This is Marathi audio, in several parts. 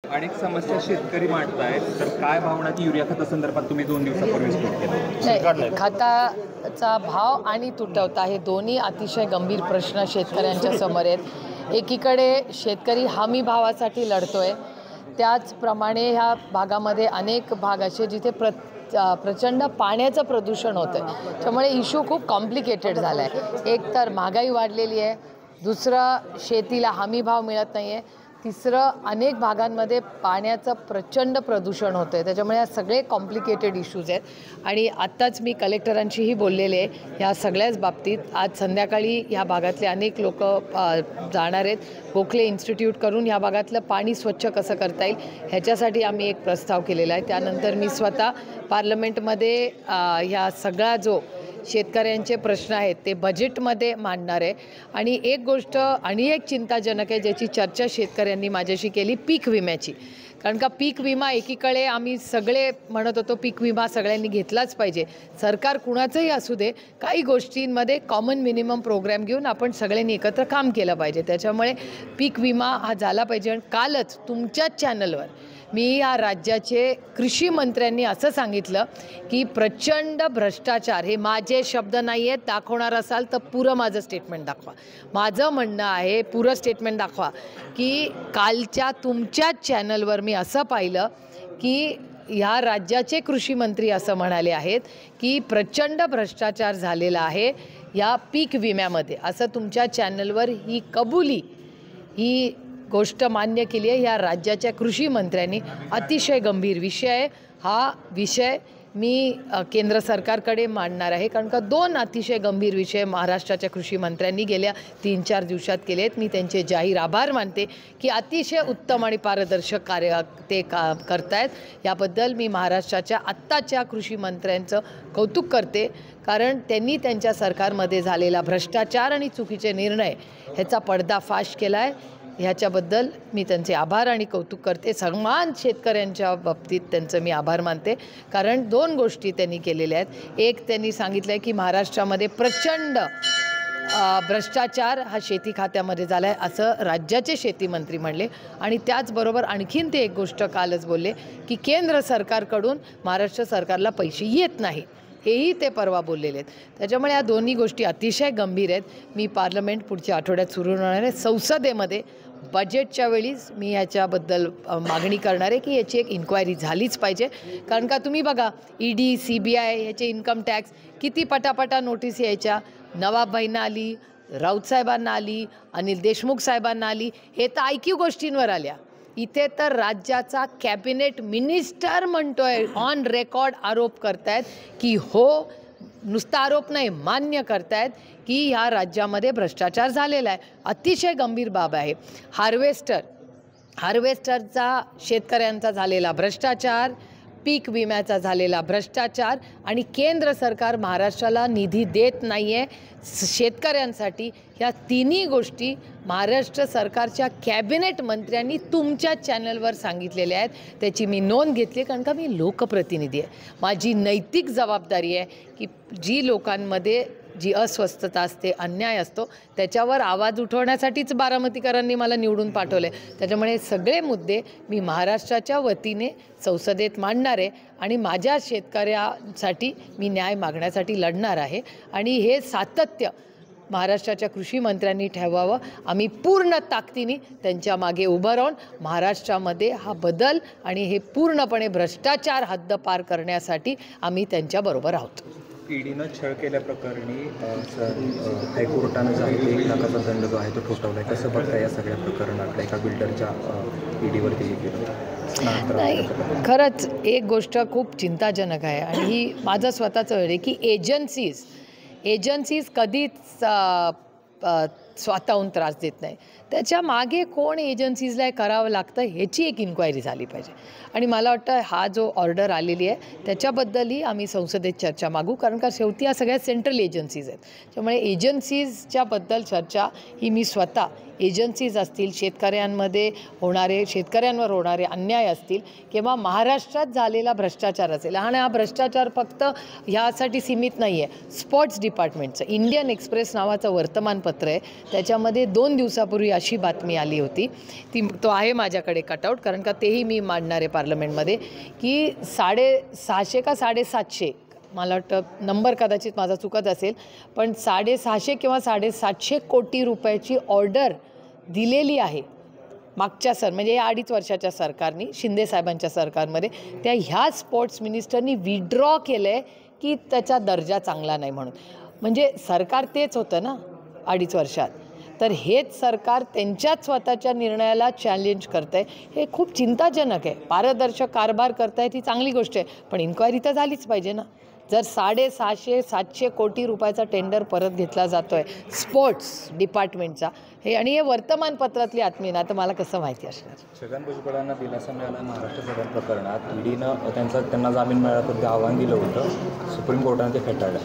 अनेक समस्या शेतकरी मांडतायत, तर काय भावना ती युरिया खतासंदर्भात तुम्ही 2 दिवसापूर्वी स्पष्ट केलं? नाही, खताचा भाव आणि तुटवता हे दोन्ही अतिशय गंभीर प्रश्न शेतकऱ्यांच्या समोर आहेत. एकीकडे शेतकरी हमी भावासाठी लढतोय, त्याचप्रमाणे ह्या भागामध्ये अनेक भाग असे जिथे प्रचंड पाण्याचं प्रदूषण होतं आहे. त्यामुळे इश्यू खूप कॉम्प्लिकेटेड झाला आहे. एक तर महागाई वाढलेली आहे, दुसरं शेतीला हमी भाव मिळत नाही आहे, तिसरं अनेक भागांमध्ये पाण्याचं प्रचंड प्रदूषण होतं आहे. त्याच्यामुळे या सगळे कॉम्प्लिकेटेड इश्यूज आहेत आणि आत्ताच मी कलेक्टरांशीही बोललेले आहे ह्या सगळ्याच बाबतीत. आज संध्याकाळी ह्या भागातले अनेक लोक जाणार आहेत. गोखले इन्स्टिट्यूट करून ह्या भागातलं पाणी स्वच्छ कसं करता येईल ह्याच्यासाठी आम्ही एक प्रस्ताव केलेला आहे. त्यानंतर मी स्वतः पार्लमेंटमध्ये ह्या सगळा जो शेतकऱ्यांचे प्रश्न आहेत ते बजेटमध्ये मांडणार आहे. आणि एक गोष्ट आणि एक चिंताजनक आहे ज्याची चर्चा शेतकऱ्यांनी माझ्याशी केली, पीक विम्याची. कारण का पीक विमा एकीकडे आम्ही सगळे म्हणत होतो पीक विमा सगळ्यांनी घेतलाच पाहिजे, सरकार कुणाचंही असू दे, काही गोष्टींमध्ये कॉमन मिनिमम प्रोग्राम घेऊन आपण सगळ्यांनी एकत्र काम केलं पाहिजे. त्याच्यामुळे पीक विमा हा झाला पाहिजे. आणि कालच तुमच्याच चॅनलवर मी या राज्याचे कृषी मंत्र्यांनी असं सांगितलं की प्रचंड भ्रष्टाचार, हे माझे शब्द नाही आहेत, दाखवणार असाल तर पुरं माझं स्टेटमेंट दाखवा. माझं म्हणणं आहे पुरं स्टेटमेंट दाखवा की कालच्या तुमच्याच चॅनलवर मी असं पाहिलं की ह्या राज्याचे कृषी मंत्री असं म्हणाले आहेत की प्रचंड भ्रष्टाचार झालेला आहे या पीक विम्यामध्ये. असं तुमच्या चॅनलवर ही कबुली, ही गोष्ट मान्य केली आहे या राज्याच्या कृषी मंत्र्यांनी. अतिशय गंभीर विषय आहे हा. विषय मी केंद्र सरकारकडे मांडणार आहे, कारण का 2 अतिशय गंभीर विषय महाराष्ट्राच्या कृषी मंत्र्यांनी गेल्या 3-4 दिवसात केले आहेत. मी त्यांचे जाहीर आभार मानते की अतिशय उत्तम आणि पारदर्शक कार्य ते करतायत. याबद्दल मी महाराष्ट्राच्या आत्ताच्या कृषी मंत्र्यांचं कौतुक करते, कारण त्यांनी त्यांच्या सरकारमध्ये झालेला भ्रष्टाचार आणि चुकीचे निर्णय ह्याचा पर्दाफाश केला आहे. ह्याच्याबद्दल मी त्यांचे आभार आणि कौतुक करते. समान शेतकऱ्यांच्या बाबतीत त्यांचं मी आभार मानते, कारण 2 गोष्टी त्यांनी केलेल्या आहेत. एक, त्यांनी सांगितलं आहे की महाराष्ट्रामध्ये प्रचंड भ्रष्टाचार हा शेती खात्यामध्ये झाला आहे असं राज्याचे शेतीमंत्री म्हणले. आणि त्याचबरोबर आणखीन ते एक गोष्ट कालच बोलले की केंद्र सरकारकडून महाराष्ट्र सरकारला पैसे येत नाही, हेही ते परवा बोललेले आहेत. त्याच्यामुळे या दोन्ही गोष्टी अतिशय गंभीर आहेत. मी पार्लमेंट पुढच्या आठवड्यात सुरू होणार आहे. संसदेमध्ये बजेटच्या वेळीच मी ह्याच्याबद्दल मागणी करणार आहे की याची एक इन्क्वायरी झालीच पाहिजे. कारण का तुम्ही बघा, ED, CBI ह्याचे इन्कम टॅक्स किती पटापटा नोटीस यायच्या. नवाबभाईंना आली, राऊत साहेबांना आली, अनिल देशमुख साहेबांना आली, हे तर IQ गोष्टींवर आल्या. इथे तर राज्याचा कॅबिनेट मिनिस्टर म्हणतोय, ऑन रेकॉर्ड आरोप करतायत की हो, नुसता आरोप नाही, मान्य करतायत की ह्या राज्यामध्ये भ्रष्टाचार झालेला आहे. अतिशय गंभीर बाब आहे. हार्वेस्टरचा शेतकऱ्यांचा झालेला भ्रष्टाचार, पीक विम्याचा झालेला भ्रष्टाचार आणि केंद्र सरकार महाराष्ट्राला निधी देत नाही आहे शेतकऱ्यांसाठी. ह्या तिन्ही गोष्टी महाराष्ट्र सरकारच्या कॅबिनेट मंत्र्यांनी तुमच्या चॅनलवर सांगितलेल्या आहेत. त्याची मी नोंद घेतली, कारण का मी लोकप्रतिनिधी आहे. माझी नैतिक जबाबदारी आहे की जी लोकांमध्ये जी अस्वस्थता असते, अन्याय असतो, त्याच्यावर आवाज उठवण्यासाठीच बारामतीकरांनी मला निवडून पाठवले. त्याच्यामुळे सगळे मुद्दे मी महाराष्ट्राच्या वतीने संसदेत मांडणार आहे आणि माझ्या शेतकऱ्यासाठी मी न्याय मागण्यासाठी लढणार आहे. आणि हे सातत्य महाराष्ट्राच्या कृषी मंत्र्यांनी ठेवावं. आम्ही पूर्ण ताकदीने त्यांच्या मागे उभं राहून महाराष्ट्रामध्ये हा बदल आणि हे पूर्णपणे भ्रष्टाचार हद्दपार करण्यासाठी आम्ही त्यांच्याबरोबर आहोत. ईडीनं छळ केल्याप्रकरणी हायकोर्टानं जो आहे 1 लाखाचा दंड जो आहे तो ठोठावला आहे. कसं बघता या सगळ्या प्रकरणाकडे? एका बिल्डरच्या ईडीवरती हे केलं नाही, खरंच एक गोष्ट खूप चिंताजनक आहे. आणि ही माझं स्वतःचं आहे की एजन्सीज कधीच स्वतःहून त्रास देत नाही. त्याच्या मागे कोण एजन्सीजला करावं लागतं ह्याची एक इन्क्वायरी झाली पाहिजे. आणि मला वाटतं हा जो ऑर्डर आलेली आहे त्याच्याबद्दलही आम्ही संसदेत चर्चा मागू, कारण का शेवटी या सगळ्या सेंट्रल एजन्सीज आहेत. त्यामुळे एजन्सीजच्याबद्दल चर्चा ही मी स्वतः, एजन्सीज असतील, शेतकऱ्यांवर होणारे अन्याय असतील किंवा महाराष्ट्रात झालेला भ्रष्टाचार असेल. आणि हा भ्रष्टाचार फक्त ह्यासाठी सीमित नाही आहे. स्पोर्ट्स डिपार्टमेंटचं इंडियन एक्सप्रेस नावाचं वर्तमानपत्र आहे, त्याच्यामध्ये 2 दिवसापूर्वी अशी बातमी आली होती, तो आहे माझ्याकडे कटआउट, कारण का तेही मी मांडणार आहे पार्लमेंटमध्ये, की 650 का 750, मला वाटतं नंबर कदाचित माझा चुकत असेल, पण 650 किंवा 750 कोटी रुपयाची ऑर्डर दिलेली आहे मागच्या म्हणजे या 2.5 वर्षाच्या सरकारनी, शिंदे साहेबांच्या सरकारमध्ये. त्या ह्या स्पोर्ट्स मिनिस्टरनी विड्रॉ केलं आहे की त्याचा दर्जा चांगला नाही म्हणून. म्हणजे सरकार तेच होतं ना 2.5 वर्षात, तर हेच सरकार त्यांच्याच स्वतःच्या निर्णयाला चॅलेंज करतं आहे. हे खूप चिंताजनक आहे. पारदर्शक कारभार करताय ती चांगली गोष्ट आहे, पण इन्क्वायरी तर झालीच पाहिजे ना. जर 650-700 कोटी रुपयाचा टेंडर परत घेतला जातो आहे स्पोर्ट्स डिपार्टमेंटचा, आणि हे वर्तमानपत्रातली बातमी ना, तर मला कसं माहिती असणार. छगन भुजबळांना दिलासा मिळाला महाराष्ट्र सदन प्रकरणात. ईडीनं त्यांना जामीन मिळाल्याबद्दल आव्हान दिलं होतं, सुप्रीम कोर्टाने ते फेटाळलं.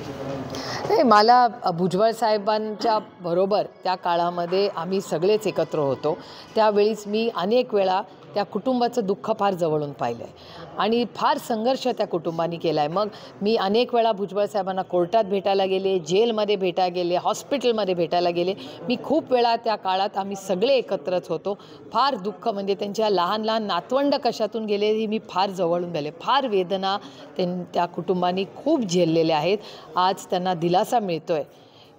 नाही, मला भुजबळ साहेबांच्या बरोबर त्या काळामध्ये आम्ही सगळेच एकत्र होतो. त्यावेळीच मी अनेक वेळा त्या कुटुंबाचं दुःख फार जवळून पाहिलं आहे आणि फार संघर्ष त्या कुटुंबाने केला आहे. मग मी अनेक वेळा भुजबळ साहेबांना कोर्टात भेटायला गेले, जेलमध्ये भेटायला गेले, हॉस्पिटलमध्ये भेटायला गेले. मी खूप वेळा त्या काळात आम्ही सगळे एकत्रच होतो. फार दुःख, म्हणजे त्यांच्या लहान लहान नातवंड कशातून गेले ही मी फार जवळून गेले. फार वेदना त्या कुटुंबांनी खूप झेललेल्या आहेत. आज त्यांना दिलासा मिळतो आहे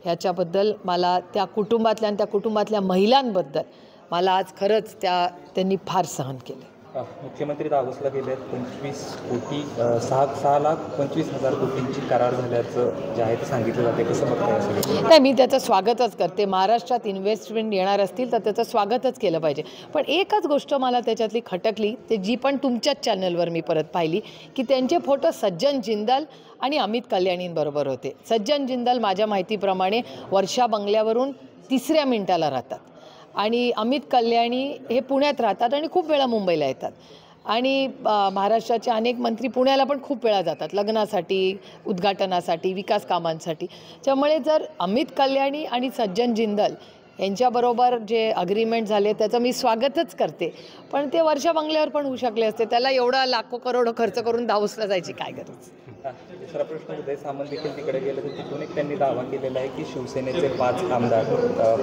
ह्याच्याबद्दल मला त्या कुटुंबातल्या आणि त्या कुटुंबातल्या महिलांबद्दल मला आज खरंच त्यांनी फार सहन केले. मुख्यमंत्री दावोसला गेले 6,25,000 कोटींची करार झाल्याचं जे आहे ते सांगितलं जाते. कसं बघताय? नाही, मी त्याचं स्वागतच करते. महाराष्ट्रात इन्व्हेस्टमेंट येणार असतील तर त्याचं स्वागतच केलं पाहिजे. पण एकच गोष्ट मला त्याच्यातली खटकली, ते जी पण तुमच्याच चॅनलवर मी परत पाहिली, की त्यांचे फोटो सज्जन जिंदाल आणि अमित कल्याणींबरोबर होते. सज्जन जिंदाल माझ्या माहितीप्रमाणे वर्षा बंगल्यावरून 3ऱ्या मिनिटाला राहतात आणि अमित कल्याणी हे पुण्यात राहतात आणि खूप वेळा मुंबईला येतात. आणि महाराष्ट्राचे अनेक मंत्री पुण्याला पण खूप वेळा जातात लग्नासाठी, उद्घाटनासाठी, विकास कामांसाठी. त्यामुळे जर अमित कल्याणी आणि सज्जन जिंदाल यांच्याबरोबर जे अग्रीमेंट झाले त्याचं मी स्वागतच करते. पण ते वर्षा बंगल्यावर पण होऊ शकले असते. त्याला एवढा लाखो करोड खर्च करून दावोसला जायची काय गरज? दुसरा प्रश्न, उदय सामंत देखील तिकडे गेले तर तिथून एक त्यांनी दावा केलेला आहे की शिवसेनेचे 5 आमदार,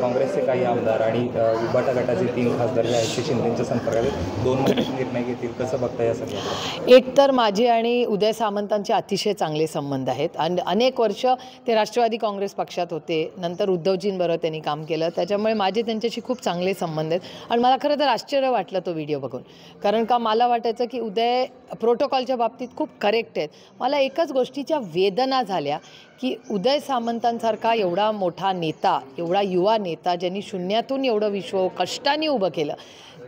काँग्रेसचे काही आमदार आणि उबाटा गटाचे 3 खासदार जे आहेत ते शिंदेच्या संपर्कात 2 महिन्यात निर्णय घेतील. कसं बघता या सगळ्या? एक तर माझे आणि उदय सामंतांचे अतिशय चांगले संबंध आहेत आणि अनेक वर्ष ते राष्ट्रवादी काँग्रेस पक्षात होते. नंतर उद्धवजींबरोबर त्यांनी काम केलं. त्याच्यामुळे माझे त्यांच्याशी खूप चांगले संबंध आहेत. आणि मला खरं तर आश्चर्य वाटलं तो व्हिडिओ बघून, कारण का मला वाटायचं की उदय प्रोटोकॉलच्या बाबतीत खूप करेक्ट आहेत. मला एकच गोष्टीच्या वेदना झाल्या की उदय सामंतांसारखा एवढा मोठा नेता, एवढा युवा नेता, ज्यांनी शून्यातून एवढं विश्व कष्टाने उभं केलं,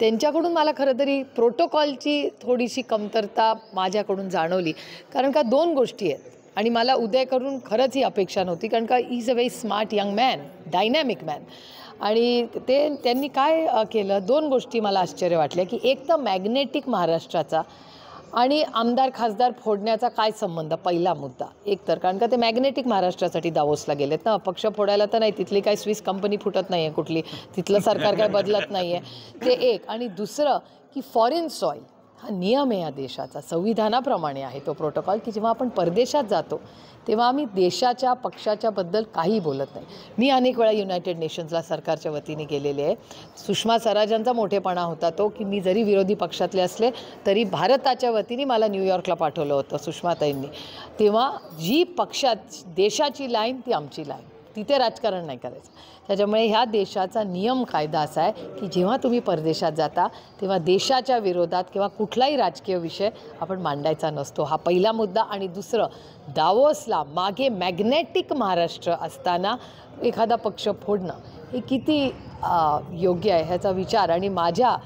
त्यांच्याकडून मला खरं तरी प्रोटोकॉलची थोडीशी कमतरता माझ्याकडून जाणवली. कारण का 2 गोष्टी आहेत आणि मला उदयकडून खरंच ही अपेक्षा नव्हती, कारण का is a very smart young man, dynamic man. आणि त्यांनी काय केलं, 2 गोष्टी मला आश्चर्य वाटल्या की एक तर मॅग्नेटिक महाराष्ट्राचा आणि आमदार खासदार फोडण्याचा काय संबंध, पहिला मुद्दा. एक तर कारण का ते मॅग्नेटिक महाराष्ट्रासाठी दावोसला गेलेत ना, पक्ष फोडायला तर नाही, तिथली काही स्विस कंपनी फुटत नाही आहे कुठली, तिथलं सरकार काय बदलत नाही आहे, ते एक. आणि दुसरं की फॉरेन सॉईल हा नियम आहे या देशाचा, संविधानाप्रमाणे आहे तो प्रोटोकॉल, की जेव्हा आपण परदेशात जातो तेव्हा आम्ही देशाच्या पक्षाच्याबद्दल काही बोलत नाही. मी अनेक वेळा युनायटेड नेशन्सला सरकारच्या वतीने गेलेले आहे. सुषमा स्वराजांचा मोठेपणा होता तो की मी जरी विरोधी पक्षातले असले तरी भारताच्या वतीने मला न्यूयॉर्कला पाठवलं होतं सुषमाताईंनी. तेव्हा जी पक्षात देशाची लाईन ती आमची लाईन, तिथे राजकारण नाही करायचं. त्याच्यामुळे ह्या देशाचा नियम कायदा असा आहे की जेव्हा तुम्ही परदेशात जाता तेव्हा देशाच्या विरोधात किंवा कुठलाही राजकीय विषय आपण मांडायचा नसतो. हा पहिला मुद्दा. आणि दुसरं, दावोसला मागे मॅग्नेटिक महाराष्ट्र असताना एखादा पक्ष फोडणं हे किती योग्य आहे ह्याचा विचार आणि माझ्या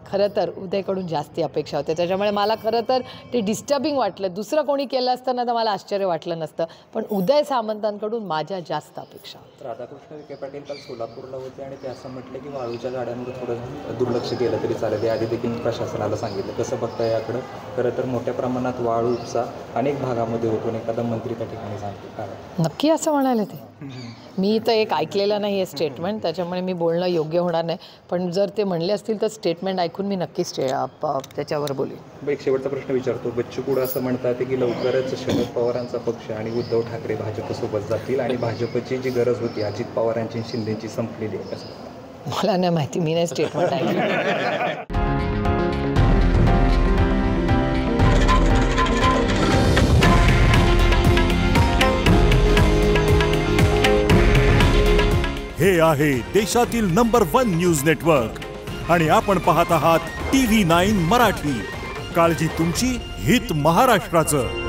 खरं तर उदयकडून जास्ती अपेक्षा होते. त्याच्यामुळे मला खरं तर ते डिस्टर्बिंग वाटलं. दुसरं कोणी केलं असतं ना तर मला आश्चर्य वाटलं नसतं, पण उदय सामंतांकडून माझ्या जास्त अपेक्षा होत्या. राधाकृष्ण विखे पाटील काल सोलापूरला होते आणि ते असं म्हटलं की वाळूच्या गाड्यांवर थोडं दुर्लक्ष केलं तरी चालेल. आधी देखील प्रशासनाला सांगितलं. कसं बघता याकडं? खरं तर मोठ्या प्रमाणात वाळू उपसा अनेक भागामध्ये होतो आणि एखादा मंत्री त्या ठिकाणी सांगतो काय नक्की असं म्हणाले ते? मी तर एक ऐकलेलं नाही आहे स्टेटमेंट, त्याच्यामुळे मी बोलणं योग्य होणार नाही. पण जर ते म्हणले असतील तर स्टेटमेंट ऐकून मी नक्कीच त्याच्यावर बोलेन. एक शेवटचा प्रश्न विचारतो. बच्चू कडू असं म्हणतात की लवकरच शरद पवारांचा पक्ष आणि उद्धव ठाकरे भाजपसोबत जातील आणि भाजपची जी गरज होती अजित पवारांची शिंदेची संपलेली आहे. मला नाही माहिती, मी नाही स्टेटमेंट ऐकलं. हे आहे देशातील नंबर 1 न्यूज नेटवर्क आणि आपण पाहत आहात TV9 मराठी. काळजी तुमची, हित महाराष्ट्राचं.